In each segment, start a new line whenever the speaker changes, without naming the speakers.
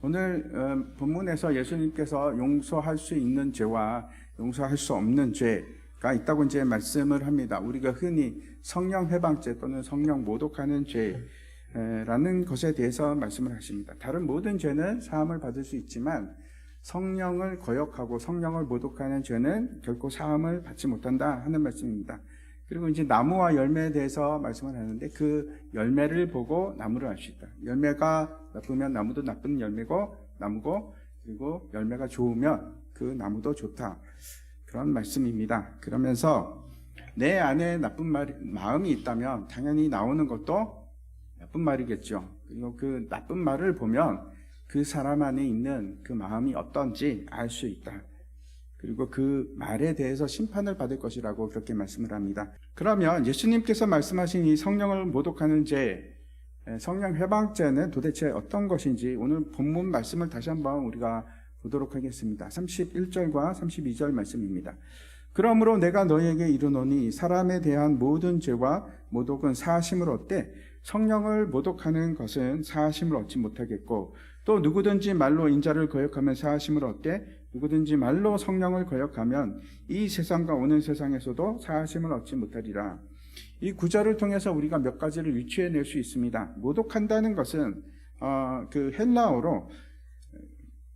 오늘 본문에서 예수님께서 용서할 수 있는 죄와 용서할 수 없는 죄가 있다고 이제 말씀을 합니다. 우리가 흔히 성령 해방죄 또는 성령 모독하는 죄라는 것에 대해서 말씀을 하십니다. 다른 모든 죄는 사함을 받을 수 있지만 성령을 거역하고 성령을 모독하는 죄는 결코 사함을 받지 못한다 하는 말씀입니다. 그리고 이제 나무와 열매에 대해서 말씀을 하는데 그 열매를 보고 나무를 알 수 있다. 열매가 나쁘면 나무도 나쁜 열매고 나무고, 그리고 열매가 좋으면 그 나무도 좋다. 그런 말씀입니다. 그러면서 내 안에 나쁜 마음이 있다면 당연히 나오는 것도 나쁜 말이겠죠. 그리고 그 나쁜 말을 보면 그 사람 안에 있는 그 마음이 어떤지 알 수 있다. 그리고 그 말에 대해서 심판을 받을 것이라고 그렇게 말씀을 합니다. 그러면 예수님께서 말씀하신 이 성령을 모독하는 죄, 성령 해방죄는 도대체 어떤 것인지 오늘 본문 말씀을 다시 한번 우리가 보도록 하겠습니다. 31절과 32절 말씀입니다. 그러므로 내가 너희에게 이르노니 사람에 대한 모든 죄와 모독은 사하심을 얻되 성령을 모독하는 것은 사하심을 얻지 못하겠고, 또 누구든지 말로 인자를 거역하면 사하심을 얻되 누구든지 말로 성령을 거역하면 이 세상과 오는 세상에서도 사하심을 얻지 못하리라. 이 구절을 통해서 우리가 몇 가지를 유추해낼 수 있습니다. 모독한다는 것은 그 헬라어로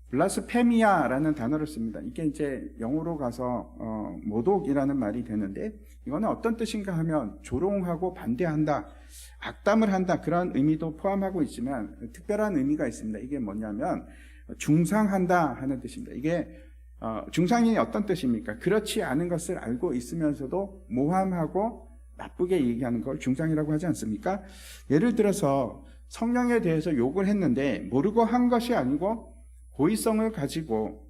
블라스페미아라는 단어를 씁니다. 이게 이제 영어로 가서 모독이라는 말이 되는데, 이거는 어떤 뜻인가 하면 조롱하고 반대한다, 악담을 한다, 그런 의미도 포함하고 있지만 특별한 의미가 있습니다. 이게 뭐냐면 중상한다 하는 뜻입니다. 이게 중상이 어떤 뜻입니까? 그렇지 않은 것을 알고 있으면서도 모함하고 나쁘게 얘기하는 걸 중상이라고 하지 않습니까? 예를 들어서 성령에 대해서 욕을 했는데 모르고 한 것이 아니고 고의성을 가지고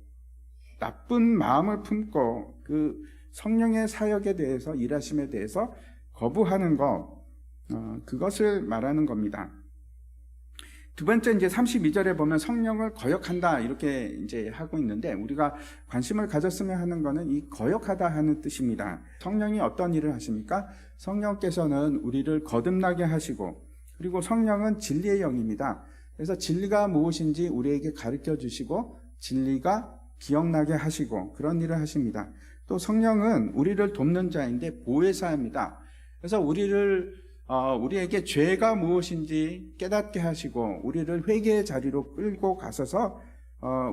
나쁜 마음을 품고 그 성령의 사역에 대해서, 일하심에 대해서 거부하는 것, 그것을 말하는 겁니다. 두 번째, 이제 32절에 보면 성령을 거역한다 이렇게 이제 하고 있는데, 우리가 관심을 가졌으면 하는 것은 이 거역하다 하는 뜻입니다. 성령이 어떤 일을 하십니까? 성령께서는 우리를 거듭나게 하시고, 그리고 성령은 진리의 영입니다. 그래서 진리가 무엇인지 우리에게 가르쳐 주시고 진리가 기억나게 하시고 그런 일을 하십니다. 또 성령은 우리를 돕는 자인데 보혜사입니다. 그래서 우리에게 죄가 무엇인지 깨닫게 하시고 우리를 회개의 자리로 끌고 가셔서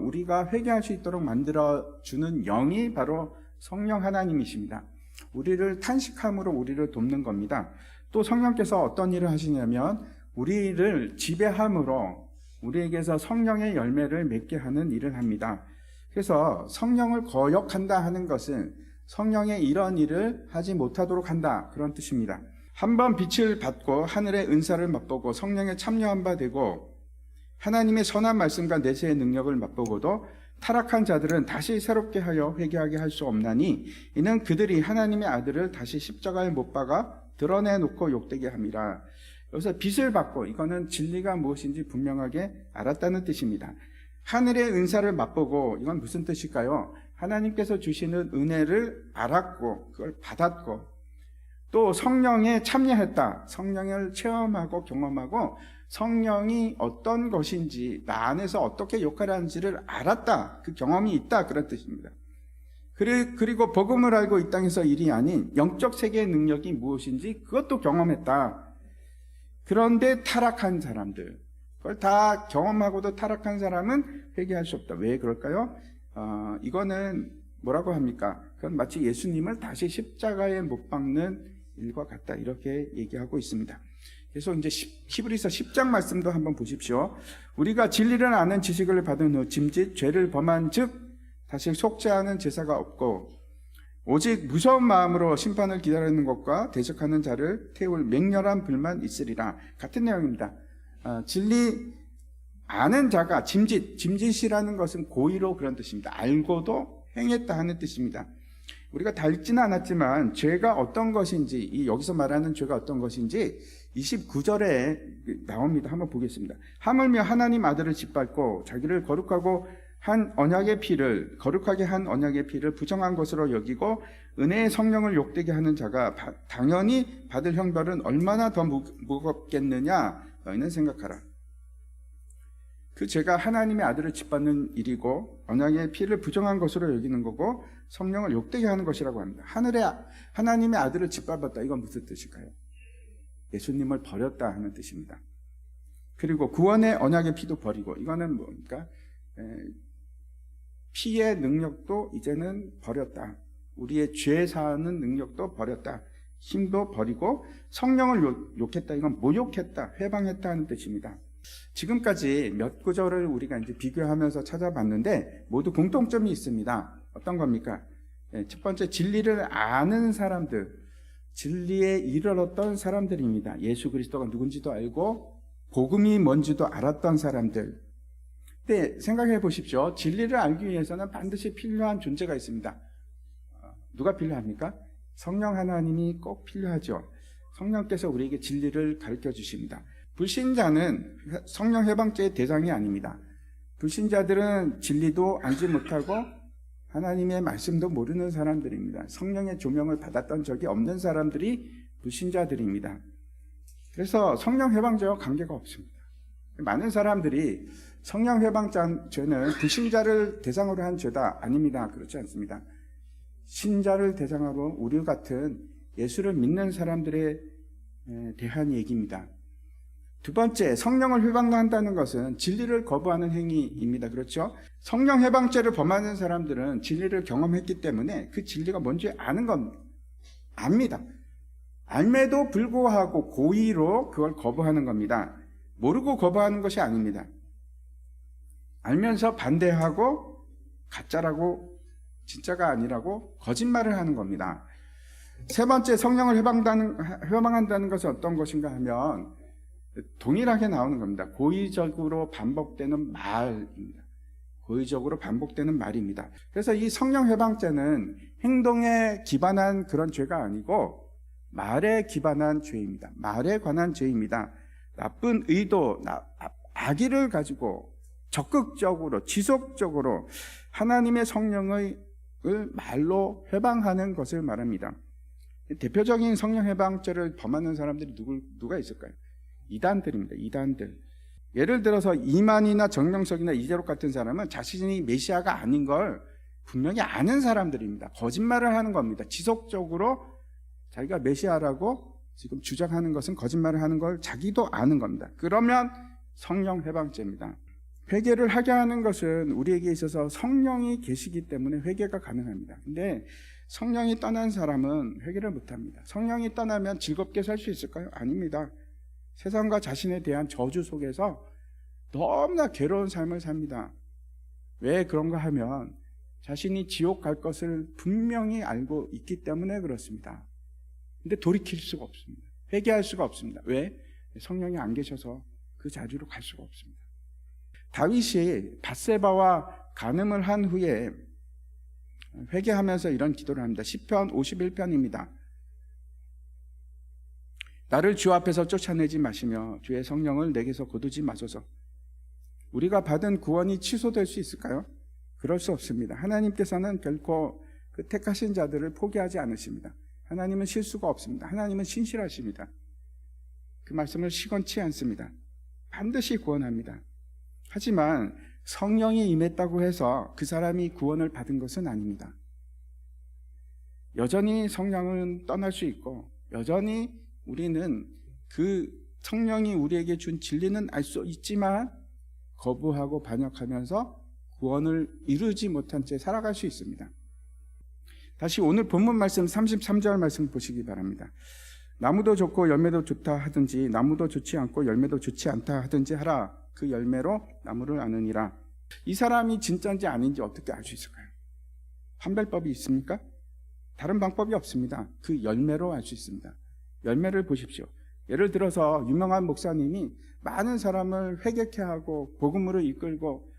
우리가 회개할 수 있도록 만들어주는 영이 바로 성령 하나님이십니다. 우리를 탄식함으로 우리를 돕는 겁니다. 또 성령께서 어떤 일을 하시냐면 우리를 지배함으로 우리에게서 성령의 열매를 맺게 하는 일을 합니다. 그래서 성령을 거역한다 하는 것은 성령의 이런 일을 하지 못하도록 한다, 그런 뜻입니다. 한번 빛을 받고 하늘의 은사를 맛보고 성령에 참여한 바 되고 하나님의 선한 말씀과 내세의 능력을 맛보고도 타락한 자들은 다시 새롭게 하여 회개하게 할 수 없나니 이는 그들이 하나님의 아들을 다시 십자가에 못 박아 드러내놓고 욕되게 함이라. 여기서 빛을 받고, 이거는 진리가 무엇인지 분명하게 알았다는 뜻입니다. 하늘의 은사를 맛보고, 이건 무슨 뜻일까요? 하나님께서 주시는 은혜를 알았고 그걸 받았고, 또 성령에 참여했다, 성령을 체험하고 경험하고 성령이 어떤 것인지, 나 안에서 어떻게 역할을 하는지를 알았다, 그 경험이 있다, 그런 뜻입니다. 그리고 복음을 알고 이 땅에서 일이 아닌 영적 세계의 능력이 무엇인지 그것도 경험했다. 그런데 타락한 사람들, 그걸 다 경험하고도 타락한 사람은 회개할 수 없다. 왜 그럴까요? 이거는 뭐라고 합니까? 그건 마치 예수님을 다시 십자가에 못 박는 일과 같다, 이렇게 얘기하고 있습니다. 그래서 이제 히브리서 10장 말씀도 한번 보십시오. 우리가 진리를 아는 지식을 받은 후 짐짓 죄를 범한 즉 다시 속죄하는 제사가 없고 오직 무서운 마음으로 심판을 기다리는 것과 대적하는 자를 태울 맹렬한 불만 있으리라. 같은 내용입니다. 진리 아는 자가 짐짓이라는 것은 고의로 그런 뜻입니다. 알고도 행했다 하는 뜻입니다. 우리가 다 읽지는 않았지만 죄가 어떤 것인지, 여기서 말하는 죄가 어떤 것인지 29절에 나옵니다. 한번 보겠습니다. 하물며 하나님 아들을 짓밟고 자기를 거룩하게 한 언약의 피를 부정한 것으로 여기고 은혜의 성령을 욕되게 하는 자가 당연히 받을 형벌은 얼마나 더 무겁겠느냐, 너희는 생각하라. 그 죄가 하나님의 아들을 짓밟는 일이고 언약의 피를 부정한 것으로 여기는 거고 성령을 욕되게 하는 것이라고 합니다. 하나님의 아들을 짓밟았다. 이건 무슨 뜻일까요? 예수님을 버렸다 하는 뜻입니다. 그리고 구원의 언약의 피도 버리고, 이거는 뭡니까? 피의 능력도 이제는 버렸다. 우리의 죄 사하는 능력도 버렸다. 힘도 버리고 성령을 욕했다. 이건 모욕했다, 회방했다 하는 뜻입니다. 지금까지 몇 구절을 우리가 이제 비교하면서 찾아봤는데 모두 공통점이 있습니다. 어떤 겁니까? 첫 번째, 진리를 아는 사람들, 진리에 이르렀던 사람들입니다. 예수 그리스도가 누군지도 알고 복음이 뭔지도 알았던 사람들. 근데 생각해 보십시오. 진리를 알기 위해서는 반드시 필요한 존재가 있습니다. 누가 필요합니까? 성령 하나님이 꼭 필요하죠. 성령께서 우리에게 진리를 가르쳐 주십니다. 불신자는 성령 해방죄의 대상이 아닙니다. 불신자들은 진리도 알지 못하고 하나님의 말씀도 모르는 사람들입니다. 성령의 조명을 받았던 적이 없는 사람들이 불신자들입니다. 그래서 성령 해방죄와 관계가 없습니다. 많은 사람들이 성령 해방죄는 불신자를 대상으로 한 죄다. 아닙니다. 그렇지 않습니다. 신자를 대상으로 우리 같은 예수를 믿는 사람들에 대한 얘기입니다. 두 번째, 성령을 회방한다는 것은 진리를 거부하는 행위입니다. 그렇죠? 성령 해방죄를 범하는 사람들은 진리를 경험했기 때문에 그 진리가 뭔지 아는 건 압니다. 알매도 불구하고 고의로 그걸 거부하는 겁니다. 모르고 거부하는 것이 아닙니다. 알면서 반대하고 가짜라고, 진짜가 아니라고 거짓말을 하는 겁니다. 세 번째, 성령을 회방한다는 것은 어떤 것인가 하면 동일하게 나오는 겁니다. 고의적으로 반복되는 말입니다. 고의적으로 반복되는 말입니다. 그래서 이 성령 회방죄는 행동에 기반한 그런 죄가 아니고 말에 기반한 죄입니다. 말에 관한 죄입니다. 나쁜 의도, 악의를 가지고 적극적으로, 지속적으로 하나님의 성령을 말로 회방하는 것을 말합니다. 대표적인 성령 회방죄를 범하는 사람들이 누가 있을까요? 이단들입니다. 이단들. 예를 들어서 이만희나 정명석이나 이재록 같은 사람은 자신이 메시아가 아닌 걸 분명히 아는 사람들입니다. 거짓말을 하는 겁니다. 지속적으로 자기가 메시아라고 지금 주장하는 것은 거짓말을 하는 걸 자기도 아는 겁니다. 그러면 성령 회방죄입니다. 회개를 하게 하는 것은 우리에게 있어서 성령이 계시기 때문에 회개가 가능합니다. 근데 성령이 떠난 사람은 회개를 못합니다. 성령이 떠나면 즐겁게 살 수 있을까요? 아닙니다. 세상과 자신에 대한 저주 속에서 너무나 괴로운 삶을 삽니다. 왜 그런가 하면 자신이 지옥 갈 것을 분명히 알고 있기 때문에 그렇습니다. 근데 돌이킬 수가 없습니다. 회개할 수가 없습니다. 왜? 성령이 안 계셔서 그 자리로 갈 수가 없습니다. 다윗이 밧세바와 간음을 한 후에 회개하면서 이런 기도를 합니다. 시편 51편입니다. 나를 주 앞에서 쫓아내지 마시며 주의 성령을 내게서 거두지 마소서. 우리가 받은 구원이 취소될 수 있을까요? 그럴 수 없습니다. 하나님께서는 결코 그 택하신 자들을 포기하지 않으십니다. 하나님은 실수가 없습니다. 하나님은 신실하십니다. 그 말씀을 시건치 않습니다. 반드시 구원합니다. 하지만 성령이 임했다고 해서 그 사람이 구원을 받은 것은 아닙니다. 여전히 성령은 떠날 수 있고 여전히 우리는 그 성령이 우리에게 준 진리는 알 수 있지만 거부하고 반역하면서 구원을 이루지 못한 채 살아갈 수 있습니다. 다시 오늘 본문 말씀 33절 말씀 보시기 바랍니다. 나무도 좋고 열매도 좋다 하든지 나무도 좋지 않고 열매도 좋지 않다 하든지 하라. 그 열매로 나무를 아느니라. 이 사람이 진짜인지 아닌지 어떻게 알 수 있을까요? 판별법이 있습니까? 다른 방법이 없습니다. 그 열매로 알 수 있습니다. 열매를 보십시오. 예를 들어서 유명한 목사님이 많은 사람을 회개케 하고 복음으로 이끌고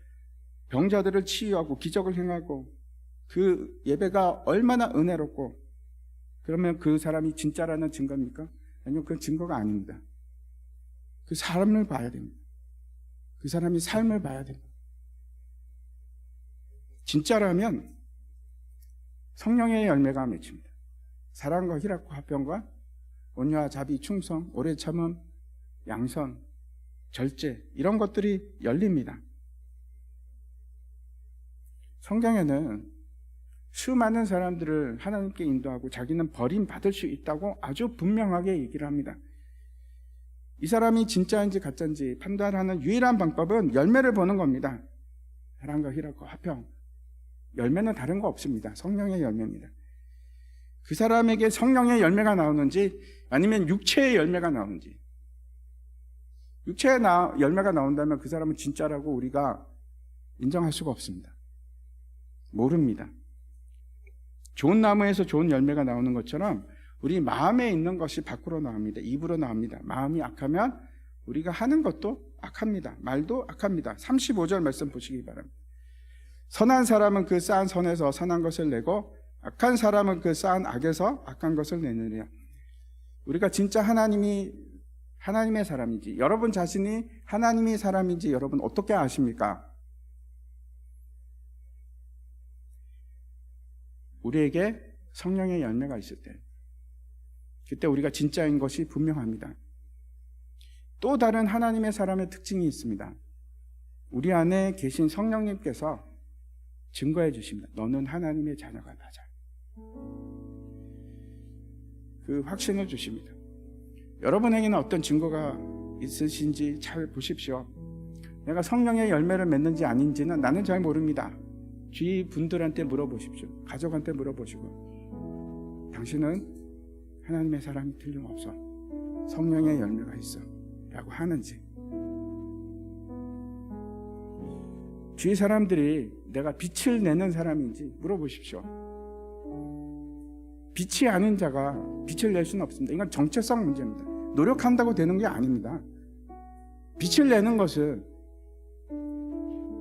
병자들을 치유하고 기적을 행하고 그 예배가 얼마나 은혜롭고 그러면 그 사람이 진짜라는 증거입니까? 아니요, 그건 증거가 아닙니다. 그 사람을 봐야 됩니다. 그 사람이 삶을 봐야 됩니다. 진짜라면 성령의 열매가 맺힙니다. 사랑과 희락과 화평과 온유와 자비, 충성, 오래 참음, 양선, 절제 이런 것들이 열립니다. 성경에는 수많은 사람들을 하나님께 인도하고 자기는 버림받을 수 있다고 아주 분명하게 얘기를 합니다. 이 사람이 진짜인지 가짜인지 판단하는 유일한 방법은 열매를 보는 겁니다. 사랑과 희락과 화평. 열매는 다른 거 없습니다. 성령의 열매입니다. 그 사람에게 성령의 열매가 나오는지 아니면 육체의 열매가 나오는지. 육체의 열매가 나온다면 그 사람은 진짜라고 우리가 인정할 수가 없습니다. 모릅니다. 좋은 나무에서 좋은 열매가 나오는 것처럼 우리 마음에 있는 것이 밖으로 나옵니다. 입으로 나옵니다. 마음이 악하면 우리가 하는 것도 악합니다. 말도 악합니다. 35절 말씀 보시기 바랍니다. 선한 사람은 그 쌓은 선에서 선한 것을 내고 악한 사람은 그 쌓은 악에서 악한 것을 내느니라. 우리가 진짜 하나님의 사람인지, 여러분 자신이 하나님의 사람인지 여러분 어떻게 아십니까? 우리에게 성령의 열매가 있을 때, 그때 우리가 진짜인 것이 분명합니다. 또 다른 하나님의 사람의 특징이 있습니다. 우리 안에 계신 성령님께서 증거해 주십니다. 너는 하나님의 자녀가 맞아. 그 확신을 주십니다. 여러분에게는 어떤 증거가 있으신지 잘 보십시오. 내가 성령의 열매를 맺는지 아닌지는 나는 잘 모릅니다. 주위 분들한테 물어보십시오. 가족한테 물어보시고, 당신은 하나님의 사람이 틀림없어, 성령의 열매가 있어 라고 하는지. 주위 사람들이 내가 빛을 내는 사람인지 물어보십시오. 빛이 아닌 자가 빛을 낼 수는 없습니다. 이건 정체성 문제입니다. 노력한다고 되는 게 아닙니다. 빛을 내는 것은,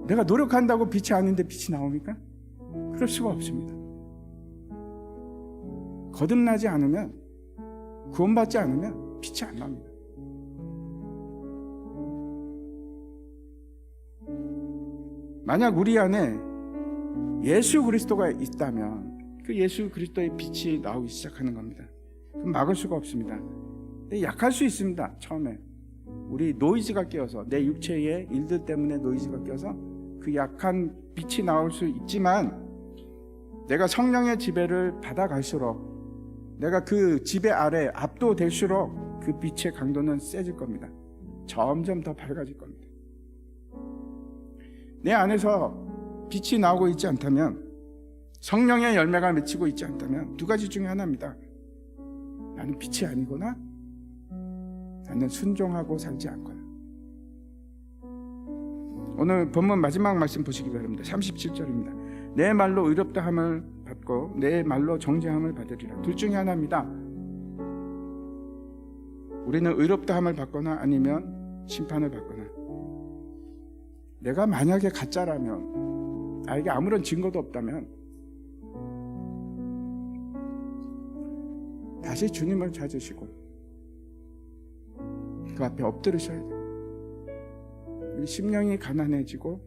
내가 노력한다고 빛이 아닌데 빛이 나옵니까? 그럴 수가 없습니다. 거듭나지 않으면, 구원받지 않으면 빛이 안 납니다. 만약 우리 안에 예수 그리스도가 있다면 그 예수 그리스도의 빛이 나오기 시작하는 겁니다. 그럼 막을 수가 없습니다. 약할 수 있습니다. 처음에 우리 노이즈가 끼어서, 내 육체의 일들 때문에 노이즈가 끼어서 그 약한 빛이 나올 수 있지만, 내가 성령의 지배를 받아갈수록, 내가 그 지배 아래 압도될수록 그 빛의 강도는 세질 겁니다. 점점 더 밝아질 겁니다. 내 안에서 빛이 나오고 있지 않다면, 성령의 열매가 맺히고 있지 않다면 두 가지 중에 하나입니다. 나는 빛이 아니거나 나는 순종하고 살지 않거나. 오늘 본문 마지막 말씀 보시기 바랍니다. 37절입니다. 내 말로 의롭다함을 받고 내 말로 정죄함을 받으리라. 둘 중에 하나입니다. 우리는 의롭다함을 받거나 아니면 심판을 받거나. 내가 만약에 가짜라면, 나에게 아무런 증거도 없다면 다시 주님을 찾으시고 그 앞에 엎드리셔야 돼요. 우리 심령이 가난해지고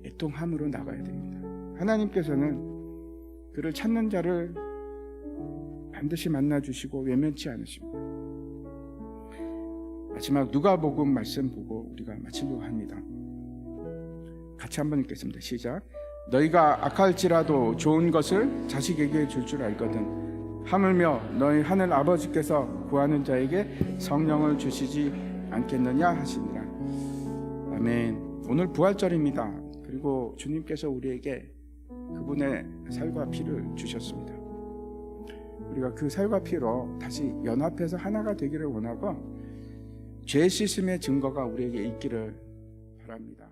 애통함으로 나가야 됩니다. 하나님께서는 그를 찾는 자를 반드시 만나주시고 외면치 않으십니다. 마지막 누가복음 말씀 보고 우리가 마치려고 합니다. 같이 한번 읽겠습니다. 시작. 너희가 악할지라도 좋은 것을 자식에게 줄 줄 알거든 하물며 너희 하늘 아버지께서 구하는 자에게 성령을 주시지 않겠느냐 하시니라. 아멘. 오늘 부활절입니다. 그리고 주님께서 우리에게 그분의 살과 피를 주셨습니다. 우리가 그 살과 피로 다시 연합해서 하나가 되기를 원하고, 죄 씻음의 증거가 우리에게 있기를 바랍니다.